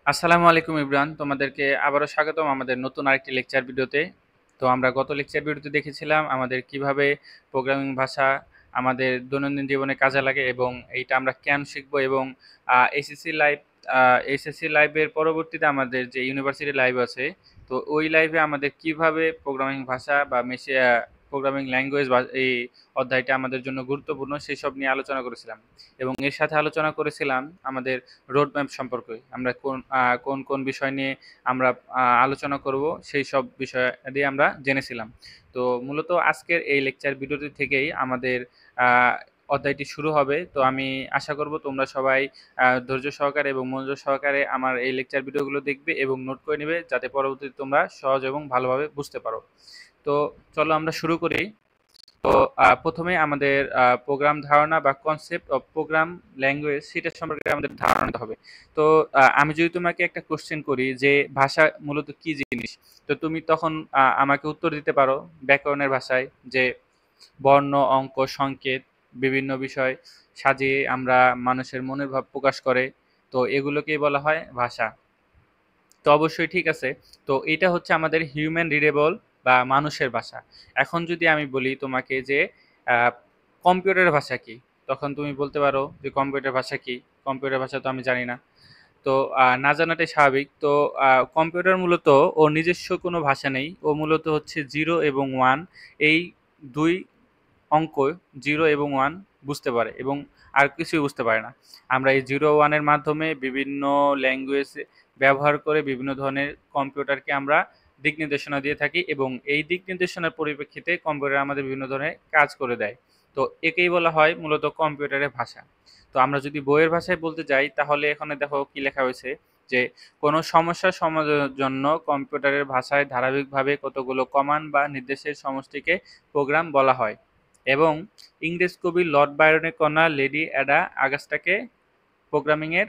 আসসালামু আলাইকুম ইব্রান, তোমাদেরকে আবারও স্বাগতম আমাদের নতুন আরেকটি লেকচার ভিডিওতে। তো আমরা গত লেকচার ভিডিওতে দেখেছিলাম আমাদের কিভাবে প্রোগ্রামিং ভাষা আমাদের দৈনন্দিন জীবনে কাজে লাগে এবং এইটা আমরা কেন শিখবো এবং এসএসসি লাইভ এসএসসি লাইভের পরবর্তীতে আমাদের যে ইউনিভার্সিটি লাইভ আছে, তো ওই লাইভে আমাদের কিভাবে প্রোগ্রামিং ভাষা বা প্রোগ্রামিং ল্যাঙ্গুয়েজ বা এই অধ্যায়টা আমাদের জন্য গুরুত্বপূর্ণ সেই সব নিয়ে আলোচনা করেছিলাম। এবং এর সাথে আলোচনা করেছিলাম আমাদের রোড ম্যাপ সম্পর্কে, আমরা কোন কোন বিষয় নিয়ে আমরা আলোচনা করব সেই সব বিষয় দিয়ে আমরা জেনেছিলাম। তো মূলত আজকের এই লেকচার ভিডিওটি থেকেই আমাদের আহ, অধ্যায়টি শুরু হবে। তো আমি আশা করব তোমরা সবাই ধৈর্য সহকারে এবং মনোযোগ সহকারে আমার এই লেকচার ভিডিওগুলো দেখবে এবং নোট করে নেবে, যাতে পরবর্তীতে তোমরা সহজ এবং ভালোভাবে বুঝতে পারো। তো চলো আমরা শুরু করি। তো প্রথমে আমাদের প্রোগ্রাম ধারণা বা কনসেপ্ট অফ প্রোগ্রাম ল্যাঙ্গুয়েজ সেটা সম্পর্কে আমাদের ধারণা নিতে হবে। তো আমি যদি তোমাকে একটা কোশ্চেন করি যে ভাষা মূলত কি জিনিস, তো তুমি তখন আমাকে উত্তর দিতে পারো ব্যাকরণের ভাষায়, যে বর্ণ, অঙ্ক, সংকেত, বিভিন্ন বিষয় সাজিয়ে আমরা মানুষের মনের ভাব প্রকাশ করে, তো এগুলোকেই বলা হয় ভাষা। তো অবশ্যই ঠিক আছে। তো এটা হচ্ছে আমাদের হিউম্যান রিডেবল বা মানুষের ভাষা। এখন যদি আমি বলি তোমাকে যে আহ, কম্পিউটারের ভাষা কি, তখন তুমি বলতে পারো যে কম্পিউটার ভাষা কি। কম্পিউটার ভাষা তো আমি জানি না। তো না জানাটাই স্বাভাবিক। তো কম্পিউটার মূলত ওর নিজস্ব কোনো ভাষা নেই, ও মূলত হচ্ছে জিরো এবং ওয়ান, এই দুই অঙ্ক, জিরো এবং ওয়ান বুঝতে পারে এবং আর কিছুই বুঝতে পারে না। আমরা এই জিরো ওয়ানের মাধ্যমে বিভিন্ন ল্যাঙ্গুয়েজ ব্যবহার করে বিভিন্ন ধরনের কম্পিউটারকে আমরা দিক নির্দেশনা দিয়ে থাকি এবং এই দিক নির্দেশনার পরিপ্রেক্ষিতে কম্পিউটার আমাদের বিভিন্ন ধরনের কাজ করে দেয়। তো একেই বলা হয় মূলত কম্পিউটারের ভাষা। তো আমরা যদি বইয়ের ভাষায় বলতে যাই, তাহলে এখানে দেখো কি লেখা হয়েছে, যে কোনো সমস্যার সমাধানের জন্য কম্পিউটারের ভাষায় ধারাবাহিকভাবে কতগুলো কমান্ড বা নির্দেশের সমষ্টিকে প্রোগ্রাম বলা হয়। এবং ইংরেজ কবি লর্ড বায়রনের কন্যা লেডি অ্যাডা আগাস্টাকে প্রোগ্রামিংয়ের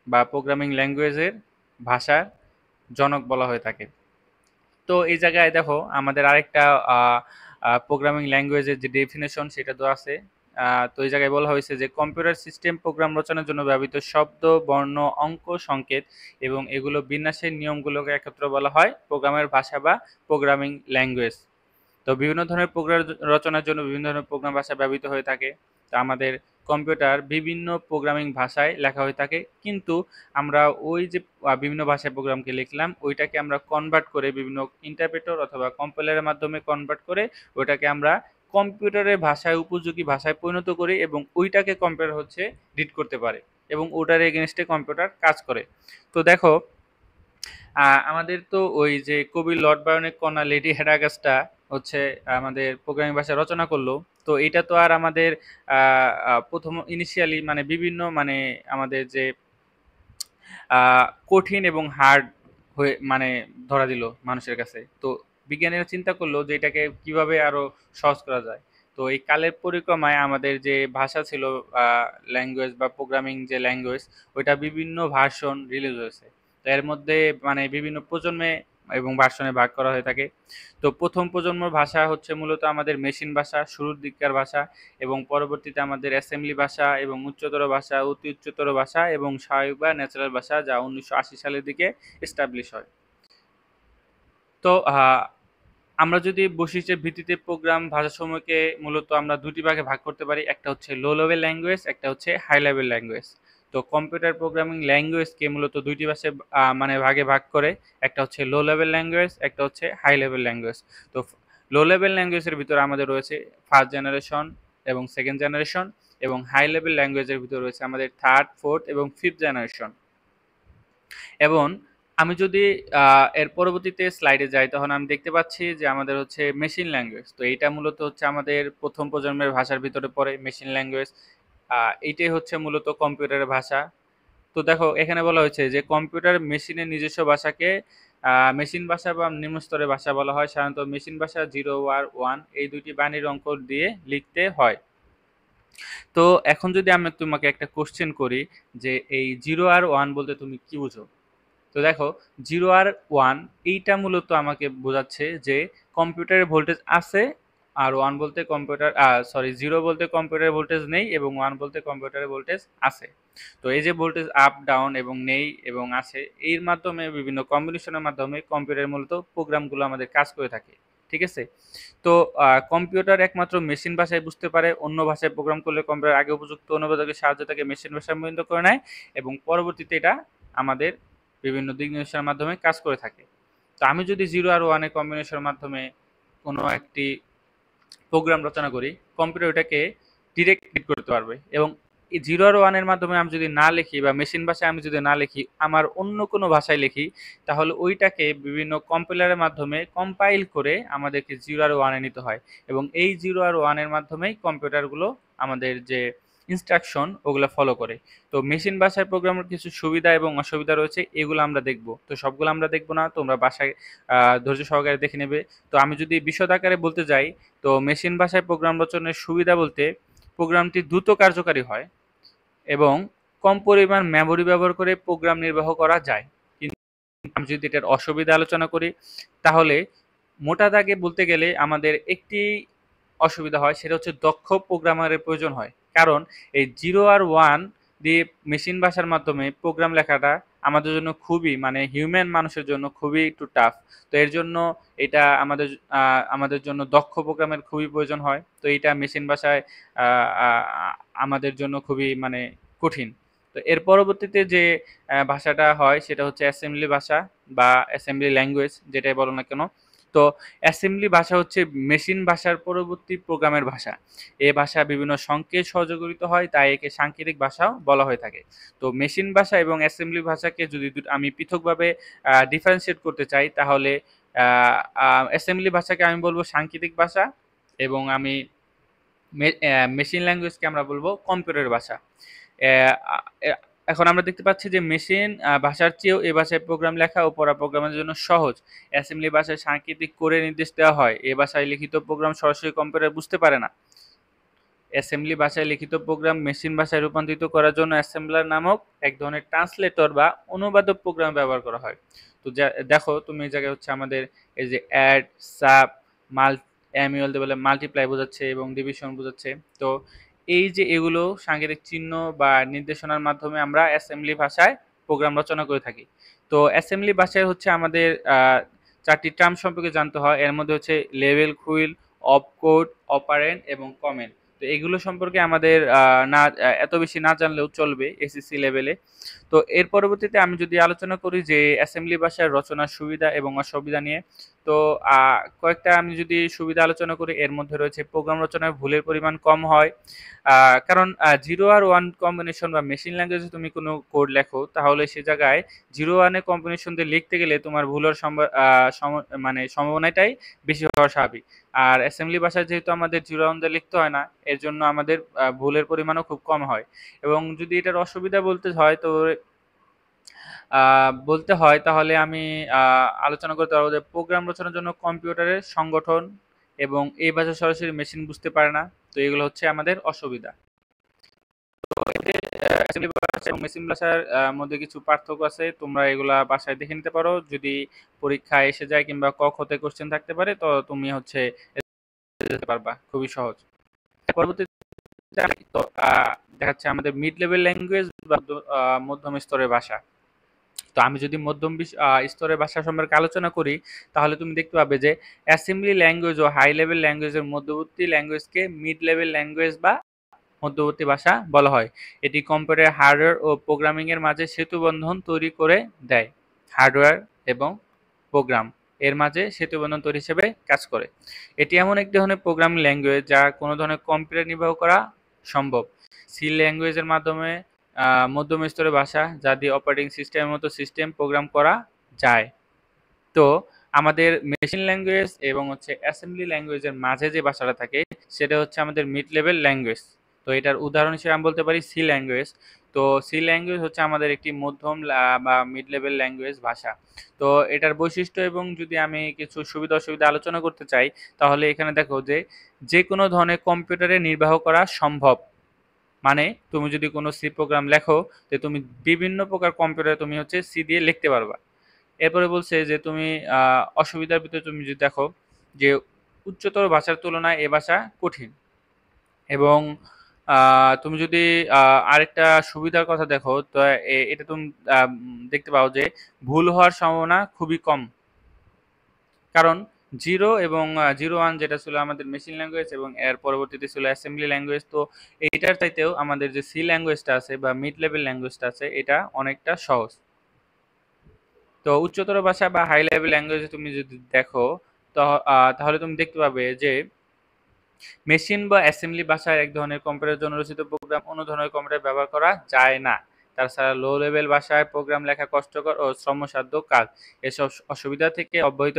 বা প্রোগ্রামিং ল্যাঙ্গুয়েজের ভাষার জনক বলা হয়ে থাকে। তো এই জায়গায় দেখো আমাদের আরেকটা প্রোগ্রামিং ল্যাঙ্গুয়েজের যে ডেফিনেশন সেটা দেওয়া আছে। তো এই জায়গায় বলা হয়েছে যে কম্পিউটার সিস্টেম প্রোগ্রাম রচনার জন্য ব্যবহৃত শব্দ, বর্ণ, অঙ্ক, সংকেত এবং এগুলো বিন্যাসের নিয়মগুলোকে একত্র বলা হয় প্রোগ্রামের ভাষা বা প্রোগ্রামিং ল্যাঙ্গুয়েজ। তো বিভিন্ন ধরনের প্রোগ্রাম রচনার জন্য বিভিন্ন ধরনের প্রোগ্রাম ভাষা ব্যবহৃত হয়ে থাকে। তো আমাদের কম্পিউটার বিভিন্ন প্রোগ্রামিং ভাষায় লেখা হয়ে থাকে, কিন্তু আমরা ওই যে বিভিন্ন ভাষায় প্রোগ্রামকে লিখলাম ওইটাকে আমরা কনভার্ট করে বিভিন্ন ইন্টারপ্রেটর অথবা কম্পাইলারের মাধ্যমে কনভার্ট করে ওইটাকে আমরা কম্পিউটারের ভাষায় উপযোগী ভাষায় পরিণত করি এবং ওইটাকে কম্পিউটার হচ্ছে রিড করতে পারে এবং ওটার এগেনস্টে কম্পিউটার কাজ করে। তো দেখো আমাদের তো ওই যে কবি লর্ড বায়রনের কন্যা লেডি হেডাগাসটা হচ্ছে আমাদের প্রোগ্রামিং ভাষা রচনা করলো। তো এটা তো আর আমাদের প্রথম ইনিশিয়ালি মানে বিভিন্ন মানে আমাদের যে কঠিন এবং হার্ড হয়ে মানে ধরা দিল মানুষের কাছে। তো বিজ্ঞানীরা চিন্তা করলো যে এটাকে কিভাবে আরো সহজ করা যায়। তো এই কালের পরিক্রমায় আমাদের যে ভাষা ছিল, ল্যাঙ্গুয়েজ বা প্রোগ্রামিং যে ল্যাঙ্গুয়েজ, ওইটা বিভিন্ন ভার্সন রিলিজ হয়েছে। তো এর মধ্যে মানে বিভিন্ন প্রজন্মে এবং ভার্সনে ভাগ করা হয়ে থাকে। তো প্রথম প্রজন্মের ভাষা হচ্ছে মূলত আমাদের মেশিন ভাষা, শুরুর দিককার ভাষা, এবং পরবর্তীতে আমাদের অ্যাসেম্বলি ভাষা এবং উচ্চতর ভাষা, অতি উচ্চতর ভাষা এবং স্বাভাবিক বা ন্যাচারাল ভাষা, যা 1980 সালের দিকে এস্টাবলিশ হয়। তো আমরা যদি বৈশিষ্ট্যের ভিত্তিতে প্রোগ্রাম ভাষাসমূহকে মূলত আমরা দুটি ভাগে ভাগ করতে পারি, একটা হচ্ছে লো লেভেল ল্যাঙ্গুয়েজ, একটা হচ্ছে হাই লেভেল ল্যাঙ্গুয়েজ। তো কম্পিউটার প্রোগ্রামিং ল্যাঙ্গুয়েজকে মূলত দুইটি ভাষায় মানে ভাগে ভাগ করে, একটা হচ্ছে লো লেভেল ল্যাঙ্গুয়েজ, একটা হচ্ছে হাই লেভেল ল্যাঙ্গুয়েজ। তো লো লেভেল ল্যাঙ্গুয়েজের ভিতরে আমাদের রয়েছে ফার্স্ট জেনারেশন এবং সেকেন্ড জেনারেশন, এবং হাই লেভেল ল্যাঙ্গুয়েজের ভিতরে রয়েছে আমাদের থার্ড, ফোর্থ এবং ফিফথ জেনারেশন। এবং আমি যদি এর পরবর্তীতে স্লাইডে যাই, তখন আমি দেখতে পাচ্ছি যে আমাদের হচ্ছে মেশিন ল্যাঙ্গুয়েজ। তো এইটা মূলত হচ্ছে আমাদের প্রথম প্রজন্মের ভাষার ভিতরে পড়ে মেশিন ল্যাঙ্গুয়েজ। এইটাই হচ্ছে মূলত কম্পিউটারের ভাষা। তো দেখো এখানে বলা হয়েছে যে কম্পিউটার মেশিনের নিজস্ব ভাষাকে মেশিন ভাষা বা নিম্ন স্তরের ভাষা বলা হয়। সাধারণত মেশিন ভাষা জিরো আর ওয়ান এই দুইটি বাইনারি অঙ্ক দিয়ে লিখতে হয়। তো এখন যদি আমি তোমাকে একটা কোশ্চেন করি যে এই জিরো আর ওয়ান বলতে তুমি কি বুঝো, তো দেখো জিরো আর ওয়ান এইটা মূলত আমাকে বোঝাচ্ছে যে কম্পিউটারের ভোল্টেজ আছে আর 1 বলতে কম্পিউটার সরি 0 বলতে কম্পিউটারের ভোল্টেজ নেই এবং 1 বলতে কম্পিউটারের ভোল্টেজ আছে। তো এই যে ভোল্টেজ আপ, ডাউন এবং নেই এবং আছে, এর মাধ্যমে বিভিন্ন কম্বিনেশনের মাধ্যমে কম্পিউটার মূলত প্রোগ্রামগুলো আমাদের কাজ করে থাকে। ঠিক আছে? তো কম্পিউটার একমাত্র মেশিন ভাষায় বুঝতে পারে, অন্য ভাষায় প্রোগ্রাম করলে কম্পিউটার আগে উপযুক্ত অনুবাদকের সাহায্যে তাকে মেশিন ভাষায় পরিণত করে নেয় এবং পরবর্তীতে এটা আমাদের বিভিন্ন দিক নির্দেশনার মাধ্যমে কাজ করে থাকে। তো আমি যদি 0 আর 1 এর কম্বিনেশনের মাধ্যমে কোনো একটি প্রোগ্রাম রচনা করি, কম্পিউটার ওটাকে ডিরেক্ট রিড করতে পারবে এবং এই 0 আর 1 এর মাধ্যমে আমি যদি না লিখি বা মেশিন ভাষায় আমি যদি না লিখি, আমার অন্য কোনো ভাষায় লিখি, তাহলে ওইটাকে বিভিন্ন কম্পাইলারের মাধ্যমে কম্পাইল করে আমাদেরকে 0 আর 1 এ নিতে হয় এবং এই 0 আর 1 এর মাধ্যমেই কম্পিউটারগুলো আমাদের যে ইনস্ট্রাকশন ওগুলো ফলো করে। তো মেশিন ভাষায় প্রোগ্রামের কিছু সুবিধা এবং অসুবিধা রয়েছে, এগুলো আমরা দেখব। তো সবগুলো আমরা দেখব না, তোমরা বাসায় ধৈর্য সহকারে দেখে নেবে। তো আমি যদি বিশদ আকারে বলতে যাই, তো মেশিন ভাষায় প্রোগ্রাম রচনার সুবিধা বলতে প্রোগ্রামটি দ্রুত কার্যকারী হয় এবং কম পরিমাণ মেমোরি ব্যবহার করে প্রোগ্রাম নির্বাহ করা যায়। কিন্তু আমি যদি এটার অসুবিধা আলোচনা করি, তাহলে মোটা দাগে বলতে গেলে আমাদের একটি অসুবিধা হয়, সেটা হচ্ছে দক্ষ প্রোগ্রামারের প্রয়োজন হয়। কারণ এই 0 আর 1 দিয়ে মেশিন ভাষার মাধ্যমে প্রোগ্রাম লেখাটা আমাদের জন্য খুবই, মানে হিউম্যান মানুষের জন্য খুবই একটু টাফ। তো এর জন্য এটা আমাদের জন্য দক্ষ প্রোগ্রামের খুবই প্রয়োজন হয়। তো এইটা মেশিন ভাষায় আ আ আমাদের জন্য খুবই মানে কঠিন। তো এর পরবর্তীতে যে ভাষাটা হয় সেটা হচ্ছে অ্যাসেম্বলি ভাষা বা অ্যাসেম্বলি ল্যাঙ্গুয়েজ, যেটাই বলো না কেন। তো অ্যাসেম্বলি ভাষা হচ্ছে মেশিন ভাষার পরবর্তী প্রোগ্রামের ভাষা। এ ভাষা বিভিন্ন সংকেত সহযোগিত হয়, তাই একে সাংকেতিক ভাষাও বলা হয়ে থাকে। তো মেশিন ভাষা এবং অ্যাসেম্বলি ভাষাকে যদি আমি পৃথকভাবে ডিফারেনশিয়েট করতে চাই, তাহলে অ্যাসেম্বলি ভাষাকে আমি বলবো সাংকেতিক ভাষা এবং আমি মেশিন ল্যাঙ্গুয়েজকে আমরা বলবো কম্পিউটার ভাষা। এখন আমরা দেখতে পাচ্ছি যে মেশিন ভাষার চেয়েও এ ভাষায় প্রোগ্রাম লেখা ও পড়া প্রোগ্রামের জন্য সহজ। অ্যাসেম্বলি ভাষায় সাংকেতিক করে নির্দেশ দেওয়া হয়, এ ভাষায় লিখিত প্রোগ্রাম সরাসরি কম্পিউটার বুঝতে পারে না। অ্যাসেম্বলি ভাষায় লিখিত প্রোগ্রাম মেশিন ভাষায় রূপান্তরিত করার জন্য অ্যাসেম্বলার নামক এক ধরনের ট্রান্সলেটর বা অনুবাদক প্রোগ্রাম ব্যবহার করা হয়। তো দেখো তুমি এই জায়গায় হচ্ছে আমাদের এই যে অ্যাড, সাব, অ্যানুয়াল বলে মাল্টিপ্লাই বোঝাচ্ছে এবং ডিভিশন বোঝাচ্ছে। তো এই যে এগুলো সাংকেতিক চিহ্ন বা নির্দেশনার মাধ্যমে আমরা অ্যাসেম্বলি ভাষায় প্রোগ্রাম রচনা করে থাকি। তো অ্যাসেম্বলি ভাষায় হচ্ছে আমাদের 4টি টার্ম সম্পর্কে জানতে হয়। এর মধ্যে হচ্ছে লেভেল, হুইল, অপকোড, অপারেন্ড এবং কমেন্ট। তো এগুলো সম্পর্কে আমাদের না এত বেশি না জানলেও চলবে এসএসসি লেভেলে। তো এর পরবর্তীতে আমি যদি আলোচনা করি যে অ্যাসেম্বলি ভাষার রচনার সুবিধা এবং অসুবিধা নিয়ে, তো কয়েকটা আমি যদি সুবিধা আলোচনা করি, এর মধ্যে রয়েছে প্রোগ্রাম রচনায় ভুলের পরিমাণ কম হয়। কারণ 0 আর 1 কম্বিনেশন বা মেশিন ল্যাঙ্গুয়েজে তুমি কোনো কোড লেখো, তাহলে সে জায়গায় 0 1 এর কম্বিনেশন দিয়ে লিখতে গেলে তোমার ভুল হওয়ার মানে সম্ভাবনাটাই বেশি হওয়া স্বাভাবিক। আর অ্যাসেম্বলি ভাষায় যেহেতু আমাদের 0 1 দিয়ে লিখতে হয় না, এর জন্য আমাদের ভুলের পরিমাণও খুব কম হয়। এবং যদি এটার অসুবিধা বলতে হয় তাহলে আমি আলোচনা করতে পারবো যে প্রোগ্রাম রচনার জন্য কম্পিউটারের সংগঠন এবং এই ভাষা সরাসরি মেশিন বুঝতে পারে না। তো এগুলো হচ্ছে আমাদের অসুবিধা। তো এদের অ্যাসেম্বলি ভাষা এবং মেশিন ভাষার মধ্যে কিছু পার্থক্য আছে, তোমরা এগুলা বাসায় দেখে নিতে পারো। যদি পরীক্ষায় এসে যায় কিংবা ক খ তে কোশ্চেন থাকতে পারে, তো তুমি হচ্ছে যেতে পারবা, খুবই সহজ। পরবর্তীতে তো দেখা যাচ্ছে আমাদের মিড লেভেল ল্যাঙ্গুয়েজ বা মধ্যম স্তরের ভাষা। তো আমি যদি মধ্যম স্তরের ভাষা সম্পর্কে আলোচনা করি, তাহলে তুমি দেখতে পাবে যে অ্যাসেম্বলি ল্যাঙ্গুয়েজ ও হাই লেভেল ল্যাঙ্গুয়েজের মধ্যবর্তী ল্যাঙ্গুয়েজকে মিড লেভেল ল্যাঙ্গুয়েজ বা মধ্যবর্তী ভাষা বলা হয়। এটি কম্পিউটার হার্ডওয়্যার ও প্রোগ্রামিং এর মাঝে সেতুবন্ধন তৈরি করে দেয়। হার্ডওয়্যার এবং প্রোগ্রাম এর মাঝে সেতুবন্ধন তৈরি হিসেবে কাজ করে। এটি এমন এক ধরনের প্রোগ্রামিং ল্যাঙ্গুয়েজ যা কোনো ধরনের কম্পিউটার নির্বাহ করা সম্ভব। সি ল্যাঙ্গুয়েজের মাধ্যমে মধ্যম স্তরের ভাষা, যা দিয়ে অপারেটিং সিস্টেমের মতো সিস্টেম প্রোগ্রাম করা যায়। তো আমাদের মেশিন ল্যাঙ্গুয়েজ এবং হচ্ছে অ্যাসেম্বলি ল্যাঙ্গুয়েজের মাঝে যে ভাষাটা থাকে, সেটা হচ্ছে আমাদের মিড লেভেল ল্যাঙ্গুয়েজ। তো এটার উদাহরণ হিসেবে আমি বলতে পারি সি ল্যাঙ্গুয়েজ। তো সি ল্যাঙ্গুয়েজ হচ্ছে আমাদের একটি মধ্যম বা মিড লেভেল ল্যাঙ্গুয়েজ ভাষা। তো এটার বৈশিষ্ট্য এবং যদি আমি কিছু সুবিধা অসুবিধা আলোচনা করতে চাই, তাহলে এখানে দেখো যে যে কোনো ধরনের কম্পিউটারে নির্বাহ করা সম্ভব। মানে তুমি যদি কোনো সি প্রোগ্রাম লেখো, যে তুমি বিভিন্ন প্রকার কম্পিউটারে তুমি হচ্ছে সি দিয়ে লিখতে পারবা। এরপরে বলছে যে তুমি অসুবিধার ভিতরে তুমি যদি দেখো যে উচ্চতর ভাষার তুলনায় এ ভাষা কঠিন। এবং তুমি যদি আরেকটা সুবিধার কথা দেখো, তো এটা তুমি দেখতে পাও যে ভুল হওয়ার সম্ভাবনা খুবই কম। কারণ 0 এবং 01 যেটা ছিল আমাদের মেশিন ল্যাঙ্গুয়েজ এবং এর পরবর্তীতে ছিল অ্যাসেম্বলি ল্যাঙ্গুয়েজ। তো এইটার চাইতেও আমাদের যে সি ল্যাঙ্গুয়েজটা আছে বা মিড লেভেল ল্যাঙ্গুয়েজটা আছে, এটা অনেকটা সহজ। তো উচ্চতর ভাষা বা হাই লেভেল ল্যাঙ্গুয়েজে তুমি যদি দেখো, তো তাহলে তুমি দেখতে পাবে যে মেশিন বা অ্যাসেম্বলি ভাষার এক ধরনের কম্পিউটারের জন্য রচিত প্রোগ্রাম অন্য ধরনের কম্পিউটার ব্যবহার করা যায় না। তাছাড়া লো লেভেল ভাষায় প্রোগ্রাম লেখা কষ্টকর ও শ্রমসাধ্য কাজ। এসব অসুবিধা থেকে অব্যাহত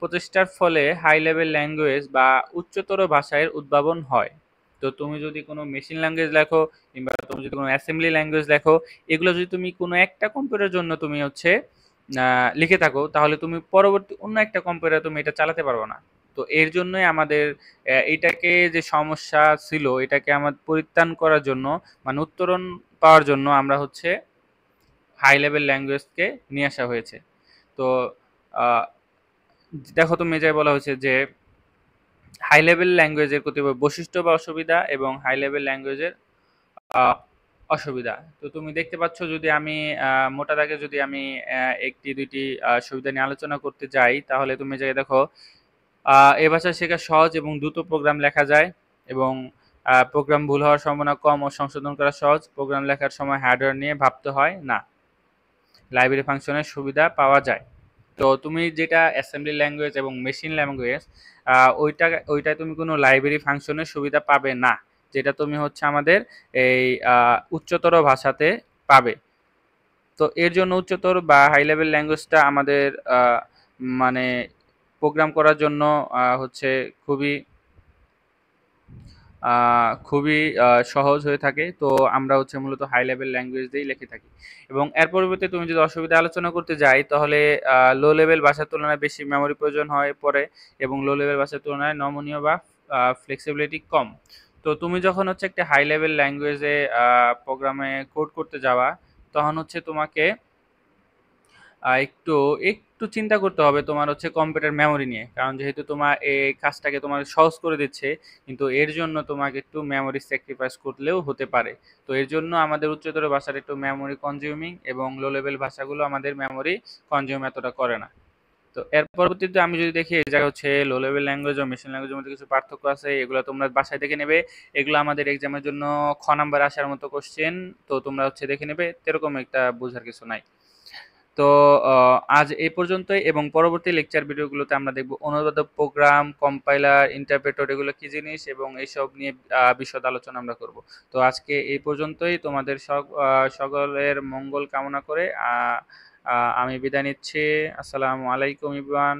প্রচেষ্টার ফলে হাই লেভেল ল্যাঙ্গুয়েজ বা উচ্চতর ভাষার উদ্ভাবন হয়। তো তুমি যদি কোনো মেশিন ল্যাঙ্গুয়েজ লেখো কিংবা তুমি যদি কোনো অ্যাসেম্বলি ল্যাঙ্গুয়েজ লেখো, এগুলো যদি তুমি কোনো একটা কম্পিউটারের জন্য তুমি হচ্ছে লিখে থাকো, তাহলে তুমি পরবর্তী অন্য একটা কম্পিউটারে তুমি এটা চালাতে পারবে না। তো এর জন্যই আমাদের এইটাকে যে সমস্যা ছিল, এটাকে আমাদের পরিত্রাণ করার জন্য, মানে উত্তরণ পাওয়ার জন্য আমরা হচ্ছে হাই লেভেল ল্যাঙ্গুয়েজকে নিয়ে আসা হয়েছে। তো আহ, দেখো তুমি যাই বলা হয়েছে যে হাই লেভেল ল্যাঙ্গুয়েজের কতিপয় বৈশিষ্ট্য বা অসুবিধা এবং হাই লেভেল ল্যাঙ্গুয়েজের অসুবিধা। তো তুমি দেখতে পাচ্ছ, যদি আমি মোটা দাগে যদি আমি একটি দুইটি সুবিধা নিয়ে আলোচনা করতে যাই, তাহলে তুমি যাই দেখো এ ভাষা শেখা সহজ এবং দ্রুত প্রোগ্রাম লেখা যায় এবং প্রোগ্রাম ভুল হওয়ার সম্ভাবনা কম ও সংশোধন করা সহজ। প্রোগ্রাম লেখার সময় হার্ডওয়্যার নিয়ে ভাবতে হয় না। লাইব্রেরি ফাংশনের সুবিধা পাওয়া যায়। তো তুমি যেটা অ্যাসেম্বলি ল্যাঙ্গুয়েজ এবং মেশিন ল্যাঙ্গুয়েজ, ওইটায় তুমি কোনো লাইব্রেরি ফাংশনের সুবিধা পাবে না, যেটা তুমি হচ্ছে আমাদের এই উচ্চতর ভাষাতে পাবে। তো এর জন্য উচ্চতর বা হাই লেভেল ল্যাঙ্গুয়েজটা আমাদের মানে প্রোগ্রাম করার জন্য হচ্ছে খুবই খুবই সহজ হয়ে থাকে। তো আমরা হচ্ছে মূলত হাই লেভেল ল্যাঙ্গুয়েজ দিয়েই লিখে থাকি। এবং এর পরিবর্তে তুমি যদি অসুবিধা আলোচনা করতে যাই, তাহলে লো লেভেল ভাষার তুলনায় বেশি মেমোরি প্রয়োজন হয়ে পড়ে এবং লো লেভেল ভাষার তুলনায় নমনীয় বা ফ্লেক্সিবিলিটি কম। তো তুমি যখন হচ্ছে একটা হাই লেভেল ল্যাঙ্গুয়েজে প্রোগ্রামে কোড করতে যাওয়া, তখন হচ্ছে তোমাকে একটু একটু চিন্তা করতে হবে তোমার হচ্ছে কম্পিউটার মেমোরি নিয়ে। কারণ যেহেতু তোমার এই কাজটাকে তোমার সহজ করে দিচ্ছে, কিন্তু এর জন্য তোমাকে একটু মেমোরি স্যাক্রিফাইস করলেও হতে পারে। তো এর জন্য আমাদের উচ্চতর ভাষার একটু মেমোরি কনজিউমিং এবং লো লেভেল ভাষাগুলো আমাদের মেমোরি কনজিউম এতটা করে না। তো এর পরবর্তীতে আমি যদি দেখি এই জায়গায় হচ্ছে লো লেভেল ল্যাঙ্গুয়েজ ও মেশিন ল্যাঙ্গুয়েজের মধ্যে কিছু পার্থক্য আছে, এগুলো তোমরা বাসায় দেখে নেবে। এগুলো আমাদের এক্সামের জন্য নাম্বার আসার মতো কোশ্চেন। তো তোমরা হচ্ছে দেখে নেবে, এরকম একটা বোঝার কিছু নাই। তো আজ এই পর্যন্তই এবং পরবর্তী লেকচার ভিডিওগুলোতে আমরা দেখব অনুবাদক প্রোগ্রাম, কম্পাইলার, ইন্টারপ্রেটর এগুলো কি জিনিস এবং এইসব নিয়ে বিশদ আলোচনা আমরা করব। তো আজকে এই পর্যন্তই। তোমাদের সকলের মঙ্গল কামনা করে আমি বিদায় নিচ্ছি। আসসালামু আলাইকুম এভরিওয়ান।